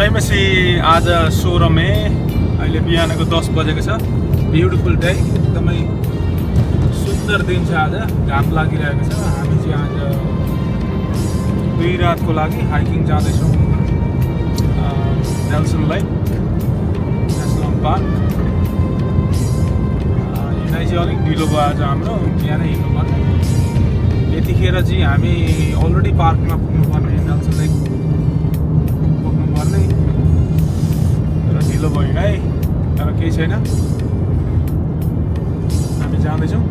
जय मसी। आज 16 मे, अहिले बिहानको 10 बजेको छ। ब्युटिफुल डे, एकदमै सुन्दर दिन छ। आज घाम लागिरहेको छ। हामी चाहिँ आज 2 रातको लागि हाइकिङ जाँदैछौँ नेल्सन लेक नेसनल पार्क। हिँडाइ चाहिँ अलिक ढिलो भयो आज हाम्रो, बिहानै हिँड्नुपर्ने। यतिखेर चाहिँ हामी अलरेडी पार्कमा पुग्नुपर्ने, नेल्सन लेक पुग्नुपर्ने, तर ढिलो भयो है। तर केही छैन, हामी जाँदैछौँ।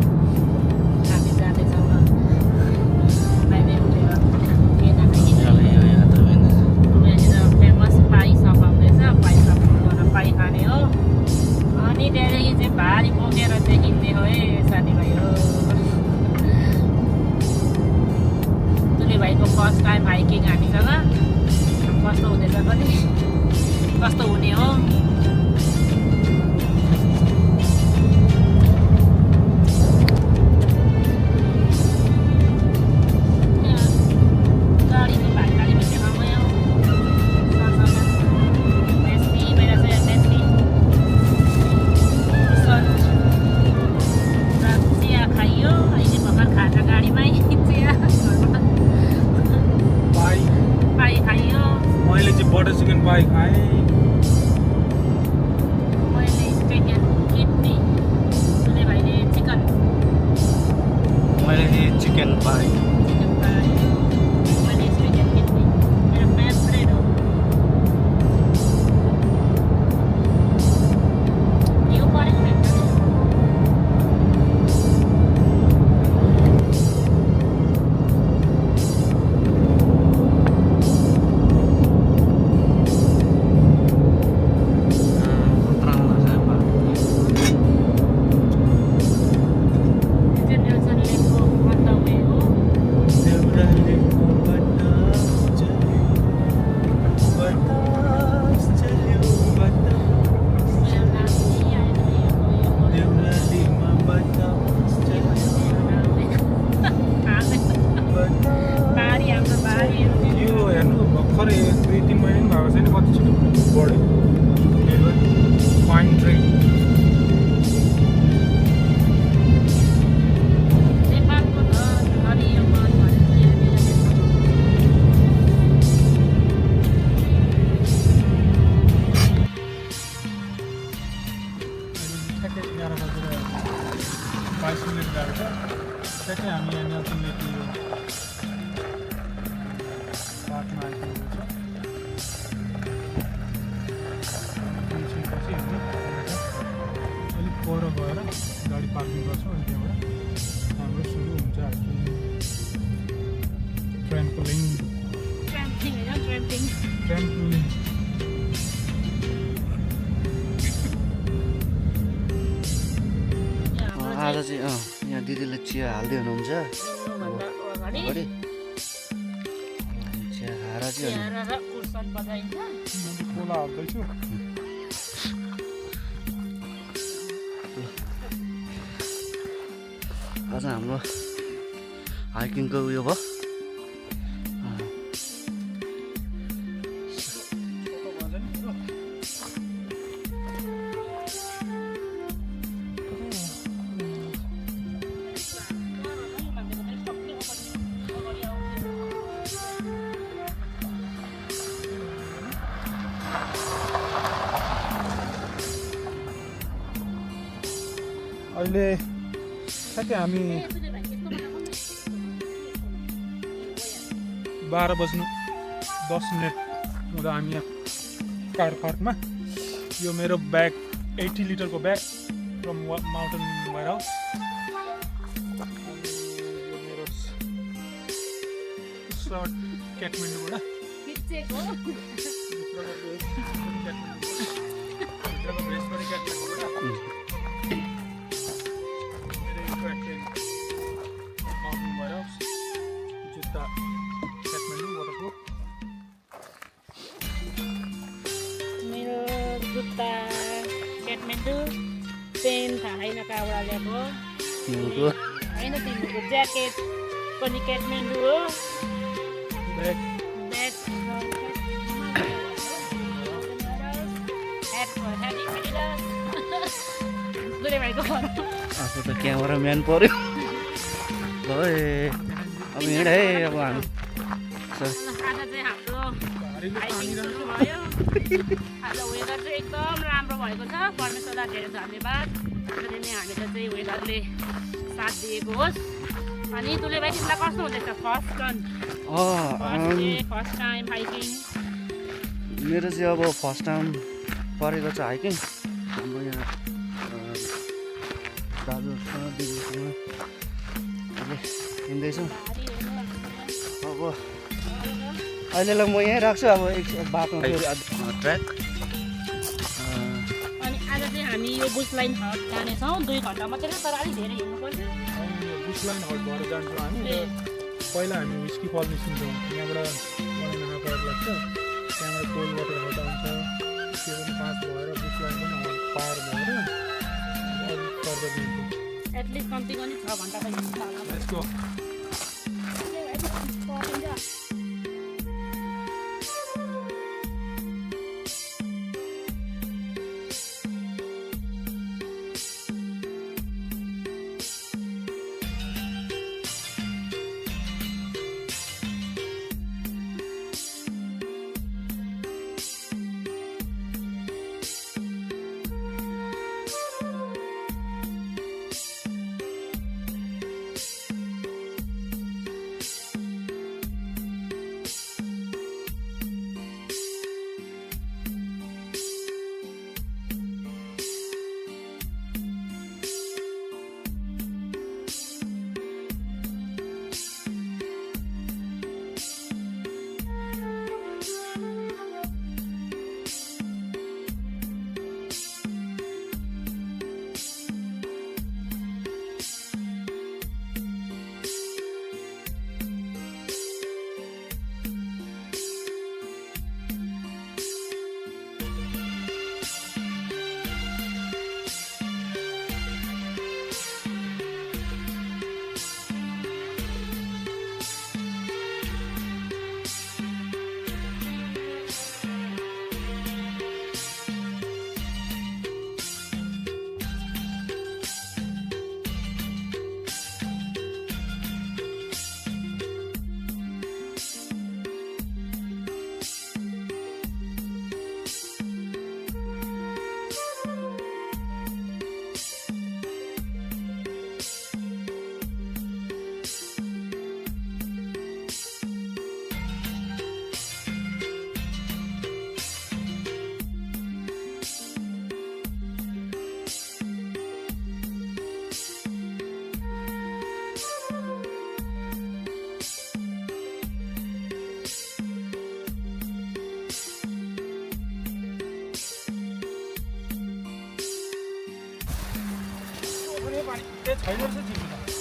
भारी बोकेर चाहिँ हिँड्ने हो है साथीभाइ हो। तुले भाइको फर्स्ट टाइम हाइकिङ हामीसँग कस्तो हुँदैछ पनि, कस्तो हुने हो। मैले चाहिँ बटर चिकन पाई खाएँ। मैले स्टेक एन्ड किडनी, तुले भाइले चिकन, मैले चिकन पाई, मैले स्टेक एन्ड किडनी मेरो फेभरेट हो। यो परेको ठ्याक्कै हामी यहाँ नेल्सन लेक पार्कमा आइपुगेको छ। पछि हामी अलिक पर गएर गाडी पार्किङ गर्छौँ अनि त्यहाँबाट हाम्रो सुरु हुन्छ हाइकिङ। ट्राम्पोलिङ आज चाहिँ यहाँ दिदीले चिया हाल्दै हुनुहुन्छ अगाडि। चिया खाएर चाहिँ कोला हाल्दैछु। आज हाम्रो हाइकिङको उयो भयो। अहिले ठ्याक्कै हामी 12:10 हुँदा हामी यहाँ कार पार्कमा। यो मेरो ब्याग 80 लिटरको ब्याग फ्रम माउन्टेन वेयरहाउस। यो मेरो सर्ट काठमाडौँबाट जुत्ता काठमाडौँ वाटरप्रुफ। मेरो जुत्ता काठमाडौँ, पेन थाहा छैन कहाँबाट ल्याएको होइन, तिम्रो ज्याकेट पनि काठमाडौँ हो। ब्याग तुले भाइको फोन आफू त क्यामेराम्यान पर्यो ल अब हिँड है अब हामी आज चाहिँ हाम्रो हाइकिङ सुरु भयो आज वेदर चाहिँ एकदम राम्रो भएको छ परमेश्वरलाई धेरै धन्यवाद त्यसरी नै हामीलाई चाहिँ वेदरले साथ दिएको होस् अनि तुले भाइ तिमीलाई कस्तो हुँदैछ फर्स्ट टाइम हाइकिङ मेरो चाहिँ अब फर्स्ट टाइम परेको छ हाइकिङ हाम्रो यहाँ दाजुसँग दिदीसँग हिँड्दैछौँ अब अहिलेलाई म यहीँ राख्छु अब एक बाटोमा ट्र्याक अनि आज चाहिँ हामी यो बुश लाइन हट जानेछौँ 2 घन्टा मात्रै तर अलिक धेरै हिँड्नुपर्छ बुश लाइन हट भएर जान्छौँ हामी पहिला हामी विस्की फल निस्किन्छौँ यहाँबाट 1.5 आवर लाग्छ त्यहाँबाट कोल्ड वाटर हट आउँछ त्यो पनि 5 भएर बुश लाइन पनि हट पार भएर अलिक फर्दर दिन्छौँ एटलिस्ट कम्ती पनि 6 घन्टा त हिँड्छ होला यसको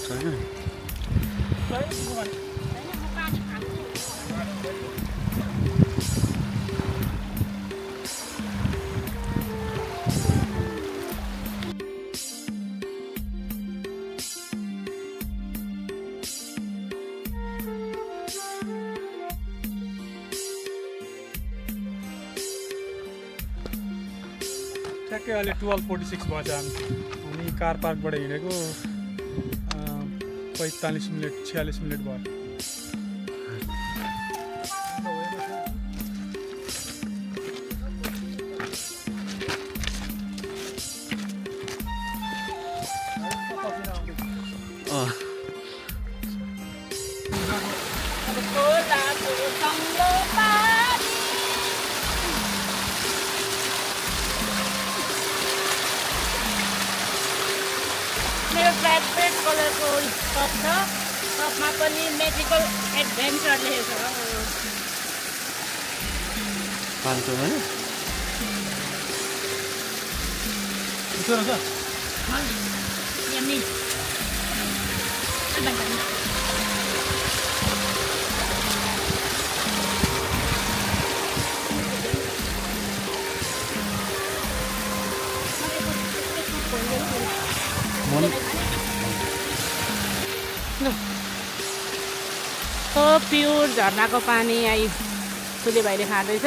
छैन ठ्याक्कै अहिले 12:46 भएछ हामी कार पार्कबाट हिँडेको 45 मिनट 46 मिनट भयो मेरो फेभरेट कलरको टप छ टपमा पनि म्याजिकल एडभेन्चर लेखेको छ 500 मा यम्मी प्योर झर्नाको पानी आई तुले भाइले खाँदैछ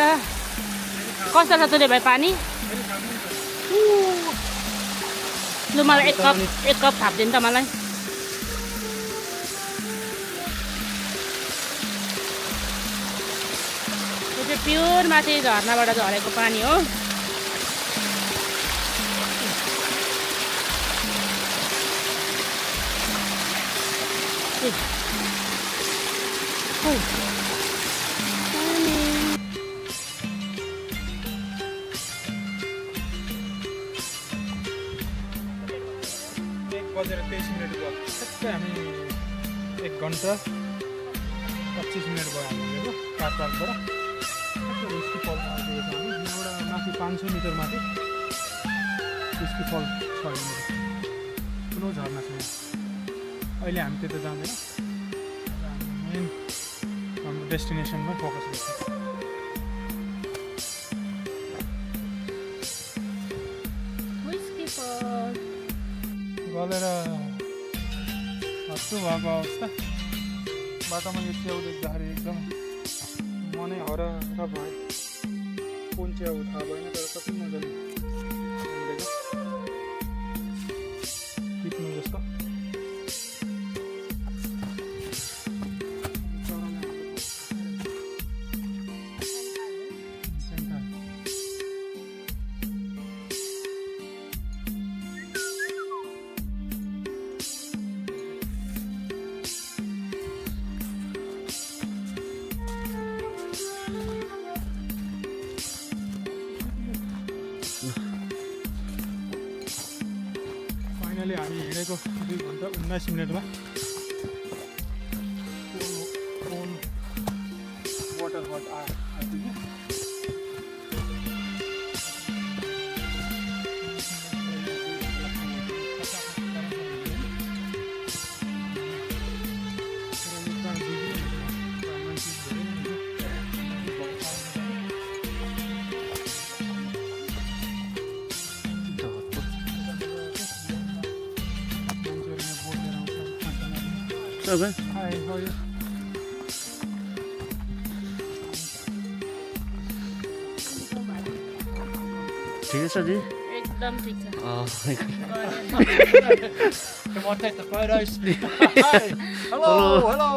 कस्तो छ तुले भाइ पानी लु मलाई एक कप थाप्दिनु त मलाई यो चाहिँ प्योर माथि झर्नाबाट झरेको पानी हो बजेर 23 मिनट भयो ठ्याक्कै हामी 1 घन्टा 25 मिनट भयो हामीले कार पार्कबाट ठ्याक्कै विस्की फलमा आइपुगेको छ हामी यहाँबाट माथि 500 मिटर माथि विस्की फल छ यहाँनिर ठुलो झर्ना छ यहाँ अहिले हामी त्यता जाँदैन मेन हाम्रो डेस्टिनेसनमा फोकस गर्छौँ गलेर हत्तु भएको अवस्था बाटोमा यो च्याउ देख्दाखेरि एकदम मनै हराएर भयो कुन च्याउ थाहा भएन तर कति मजाले टिप्नु जस्तो फाइनली हामी हिँडेको 2 घन्टा 19 मिनटमा वाटर हट आइपुग्यो Okay. Hi, how are you? ठीक है जी एकदम ठीक छ Come on, take the photos. Hello. Hello.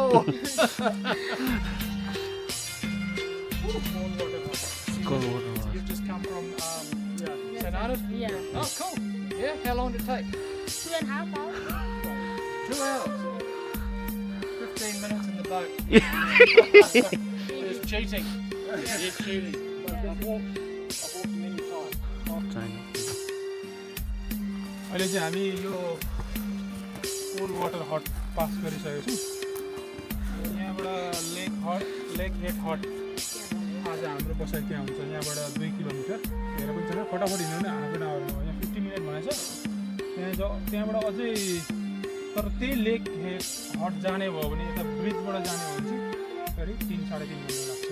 Cold water. You've just come from St. Arnaud? Yeah. Oh, cool. Yeah, how long did it take? 2.5 hours. 2 hours. 15 minutes in the boat. It's cheating. It's cheating. I've walked many times. अहिले चाहिँ हामी यो cold water hot pass गरिसकेको छौँ यहाँबाट लेक head hot आज हाम्रो बसाइ त्यहाँ हुन्छ यहाँबाट 2 किलोमिटर हेर पनि छैन फटाफट हिँड्यो भने हाफ एन आवरमा हो यहाँ 15 मिनट भनेको छ त्यहाँबाट अझै तर त्यही लेक हेड हट जाने भयो भने यता ब्रिजबाट जाने हो भने चाहिँ करिब 3-3.5 घन्टा लाग्छ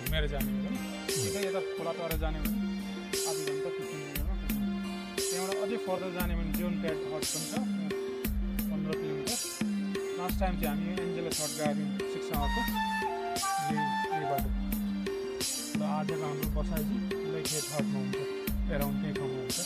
घुमेर जाने हो भने सिधै यता खोला तरेर जाने हो भने आधी घन्टा 15 मिनटमा त्यहाँबाट अझै फर्दर जाने भने जोन प्याड हट पनि छ 15 किलोमिटर लास्ट टाइम चाहिँ हामी एन्जेलस हट गएको थियौँ 6 आवरको यही बाटो र आजको हाम्रो बसाइ चाहिँ लेक हेड हटमा हुन्छ एराउन्ड त्यही ठाउँमा हुन्छ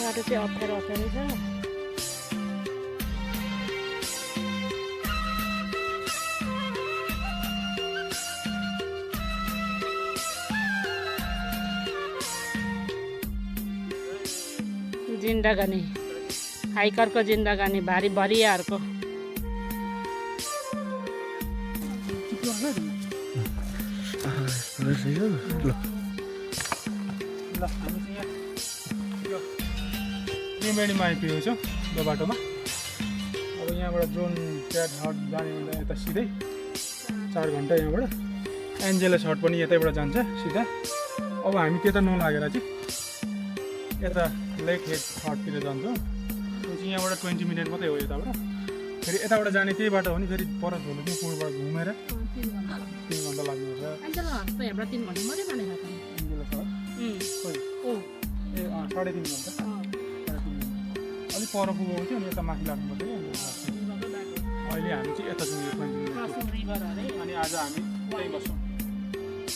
बाटो चाहिँ अप्ठ्यारो अप्ठ्यारो छ। जिन्दगानी हाइकरको जिन्दगानी भारी भरियाहरूको। ल हामी चाहिँ यहाँ यो त्रिवेणीमा आइपुगेको छौँ यो बाटोमा। अब यहाँबाट जोन ट्याट हट जाने भन्दा यता सिधै 4 घन्टा यहाँबाट। एन्जेलस हट पनि यतैबाट जान्छ सिधा। अब हामी त्यता नलागेर चाहिँ यता लेक हेड हटतिर जान्छौँ। त्यो चाहिँ यहाँबाट 20 मिनट मात्रै हो यताबाट। फेरि यताबाट जाने त्यही बाटो हो नि, फेरि पर झोलु चाहिँ पुलबाट घुमेर 3 घन्टा लाग्नुपर्छ। एन्जेलस हट त यहाँबाट 3 घन्टा मात्रै भनेको त। एन्जेलस हट ए 3.5 घन्टा। अलिक पर पुगेको थियो अनि यता माथि लाग्नुपर्छ कि अहिले हामी चाहिँ यता छौँ यो 20 मिनट। अनि आज हामी त्यहीँ बस्छौँ।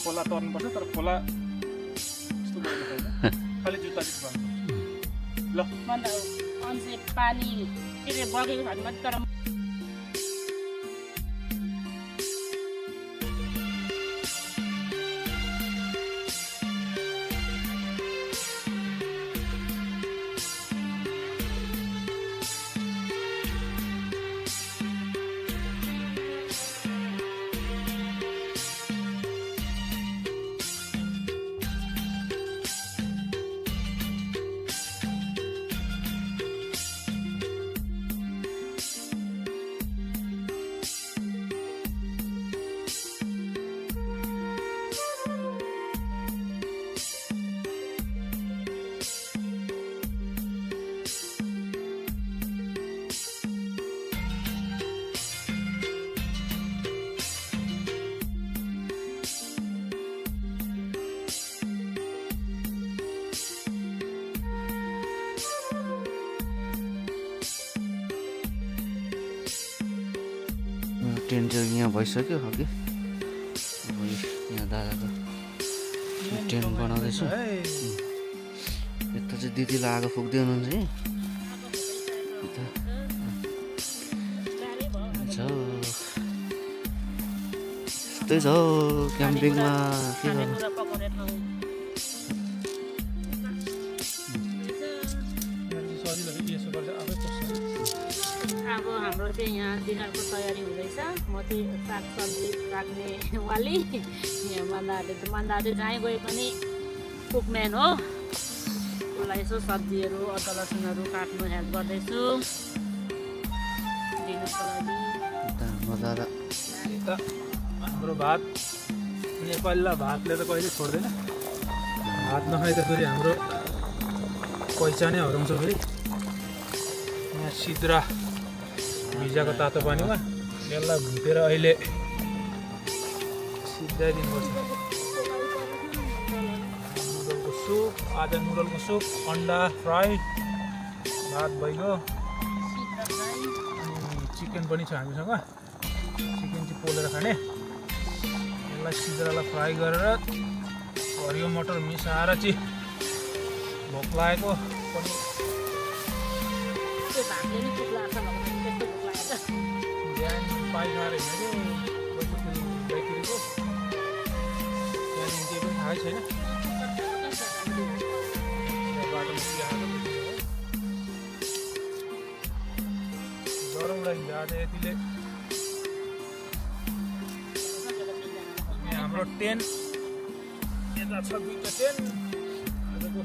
खोला तर्नुपर्छ तर खोला यस्तो गर्नु पर्दैन, खालि जुत्ता चाहिँ भन्नु ल। भन्दा अझै पानी के अरे बगेको छ भने मात्रै। तर टेन्ट चाहिँ यहाँ भइसक्यो अघि। अब यहाँ दादाको टेन्ट बनाउँदैछु। यता चाहिँ दिदीलाई आगो फुक्दै हुनुहुन्छ है। यस्तै छ क्याम्पिङमा के गर्नु। अब हाम्रो चाहिँ यहाँ डिनरको तयारी हुँदैछ। म चाहिँ सागसब्जी राख्ने वाली। यहाँ मन्दाले जहीँ गए पनि कुकम्यान हो। उसलाई यसो सब्जीहरू अदुवा लसुनहरू काट्नु हेल्प गर्दैछु डिनरको लागि। हाम्रो भात नेपालीलाई भातले त कहिले छोड्दैन। भात नखाइ त फेरि हाम्रो पहिचानै हराउँछ। फेरि यहाँ सिद्रा भिजाको तातो पानीमा यसलाई भुटेर अहिले सिद्धाइदिनुपर्छ। नुडलको सुप, आज नुडलको सुप, अन्डा फ्राई, भात भइगयो। अनि चिकन पनि छ हामीसँग। चिकन चाहिँ पोलेर खाने। यसलाई सिद्रालाई फ्राई गरेर हरियो मटर मिसाएर चाहिँ भोक लागेको पनि बिहान पाइ खाएर हिँड्यो बाइकतिरको। त्यहाँदेखि केही पनि थाहै छैन। बाटोमा गरौँ लागि आज यतिले। हाम्रो टेन्ट यता छ 2टा टेन्ट आजको।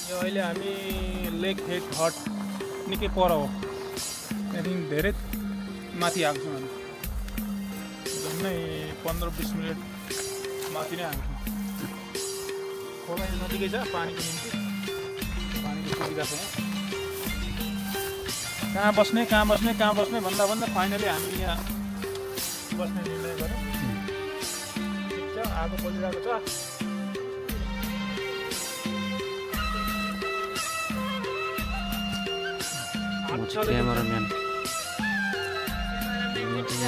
यो अहिले हामी लेक हेड हट निकै पर हो। त्यहाँदेखि धेरै माथि आएको छौँ हामी। झन्डै 15-20 मिनट माथि नै आएको छौँ। खोला नजिकै छ पानीको निम्ति। पानीको सुविधा छ। कहाँ बस्ने भन्दा फाइनली हामीले यहाँ बस्ने निर्णय गऱ्यौँ। ठिक छ, आगो बलिरहेको छ। क्यामेराम्यान खिच्ने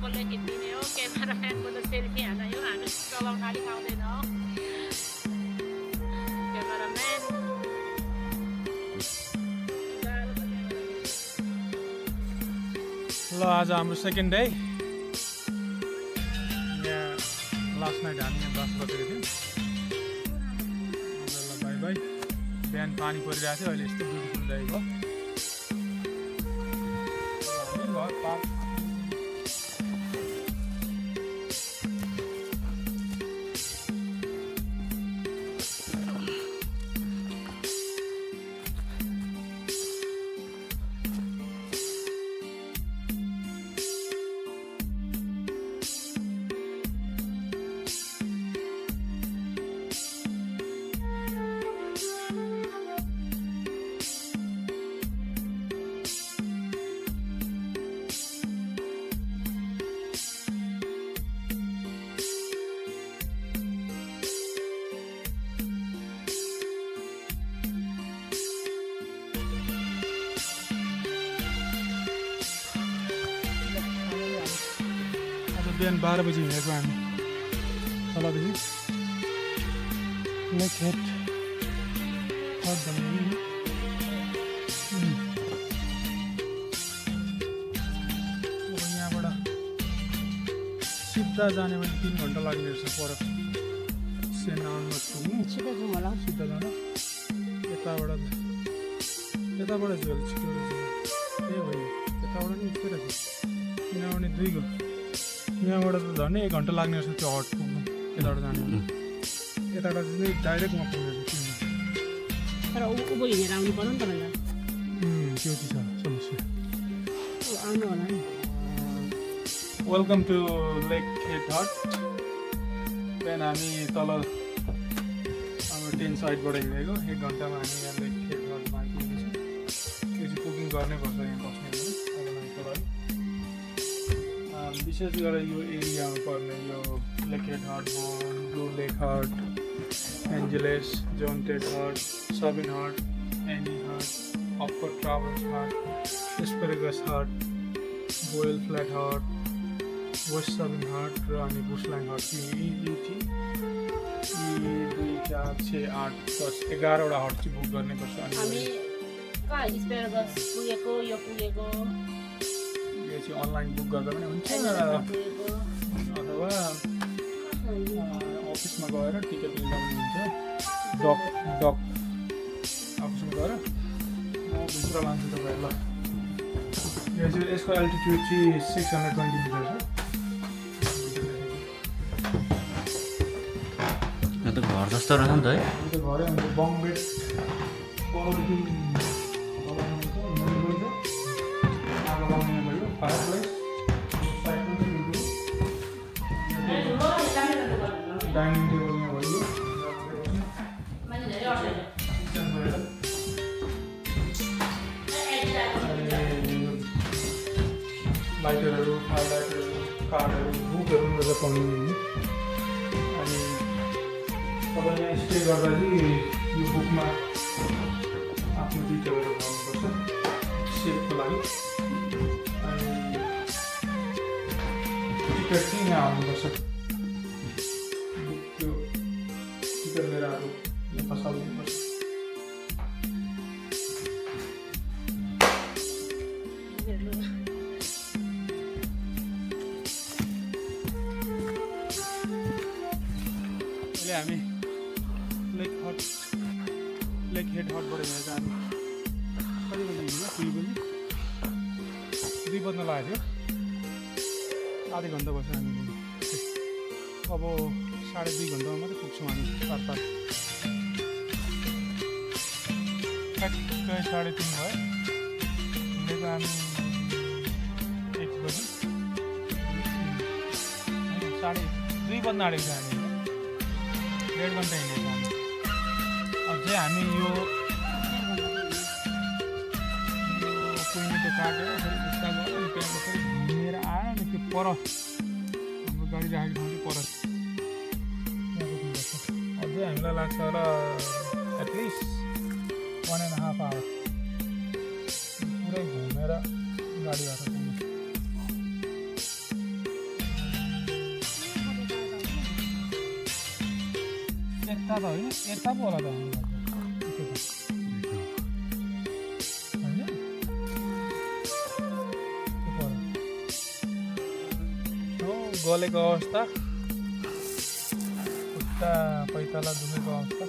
कसले खिचिदिने हो क्यामेराम्यानको त सेल्फी हान्न यो हामी चलाउन अलिक आउँदैन हो क्यामेराम्यान ल आज हाम्रो सेकेन्ड डे यहाँ लास्ट नाइट हामी यहाँ बस बसेको थियौँ ल बाई बाई बिहान पानी परिरहेको थियो अहिले यस्तो ब्युटिफुल डे भयो घर पार्क बिहान 12 बजी हिँडेको हामी तलदेखि लेक हेड हट भन्ने अब यहाँबाट सिधा जाने भने 3 घन्टा लाग्ने रहेछ पर सेनानमा पुग्नु छिटो जाउँ होला सिधा जान यताबाट चाहिँ अलिक छिटो रहेछ ए भयो यताबाट नि यस्तै रहेछ किनभने 2 घन्टा यहाँबाट त झन् 1 घन्टा लाग्ने रहेछ त्यो हट पुग्नु यताबाट जाने यताबाट चाहिँ डाइरेक्टमा पुग्ने रहेछ तर उँभो हिँडेर आउनु पर्यो नि तपाईँलाई त्यो चाहिँ छ समस्या आउनु होला नि welcome to lake head hut बिहान हामी तल अब 10 साइडबाट हिँडेको 1 घन्टामा हामी यहाँ लेक हेड हटमा आइपुगेको छौँ त्यो चाहिँ बुकिङ गर्नै पर्छ यहाँ बस्ने विशेष गरेर यो एरियामा पर्ने यो Lake head Hut Blue Lake Hut Angelus John Tait Hut Sabine Hut Annie Hut Upper Travers Hut Speargrass Hut Boyle Flat Hut West Sabine Hut र अनि बुसल्याङ हट यी 2 4 6 8 10 11वटा हट चाहिँ बुक गर्नुपर्छ अनि हामी कहाँ एस्पेरेगस पुगेको यो पुगेको यो चाहिँ अनलाइन बुक गर्दा पनि हुन्छ अथवा अफिसमा गएर टिकट लिँदा पनि हुन्छ डक अफिसमा गएर म भित्र लान्छु तपाईँहरूलाई यो चाहिँ यसको एल्टिट्युड चाहिँ 620 मिटर छ यो त घर जस्तो रहेछ नि त है यो त घरै हुन्छ बङ बेड fireplace, dining table में वही लाइटरहरू हाइलाइटरहरू कार्डहरू बुकहरू रहेछ पढ्नु अनि तपाईँ यहाँ स्टे गर्दा चाहिँ यो बुकमा आफ्नो डिटेलहरू भर्नुपर्छ सेफको लागि टिकट चाहिँ यहाँ आउनुपर्छ त्यो टिकट लिएर अब यहाँ पसाल्नुपर्छ अहिले हामी लेक हेड हटबाट हिँडेर हामी कति बजी हिँड्यो 2 बज्न लागेको थियो आधी घन्टा बस्यो हामी अब 2.5 घन्टामा मात्रै पुग्छौँ हामी चारपार ठ्याक्कै 3:30 भयो हिँडेको हामी 1 बजी 2:30 बज्न आँटेको छ हामी 1.5 घन्टा हिँडेको हामी अझै हामी यो कुइनेटो काटेर फेरि उता गयो अनि त्यहाँबाट फेरि घुमेर आयो अनि त्यो पर हाम्रो गाडी राखेको ठाउँ पर अझै हामीलाई लाग्छ होला एटलिस्ट 1.5 आवर पुरै घुमेर गाडी राखेको यता त होइन यता पो होला त गलेको अवस्था खुट्टा पैताला दुखेको अवस्था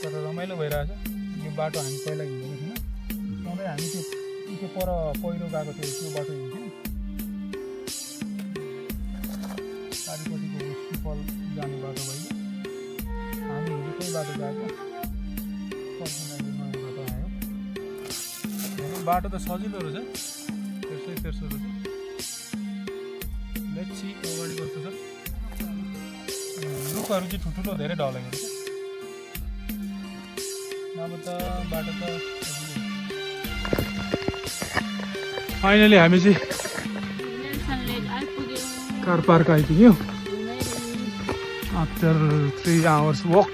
तर रमाइलो भइरहेछ यो बाटो हामी पहिला हिँडेको थियौँ सधैँ हामी त्यो पर पहिरो गएको थियो त्यो बाटो हिँड्थ्यौँ चारिपट्टिको सिपल जाने बाटो भयो हामी हिँडेकै बाटो गएको पर्खिँदाखेरि नयाँ बाटो आयो बाटो त सजिलो रहेछ तेर्सो रहेछ लेट्सी अगाडि कस्तो छ रुखहरू चाहिँ ठुल्ठुलो धेरै ढलेको रहेछ अब त बाटो त फाइनली हामी चाहिँ कार पार्क आइपुग्यो आफ्टर 3 hours walk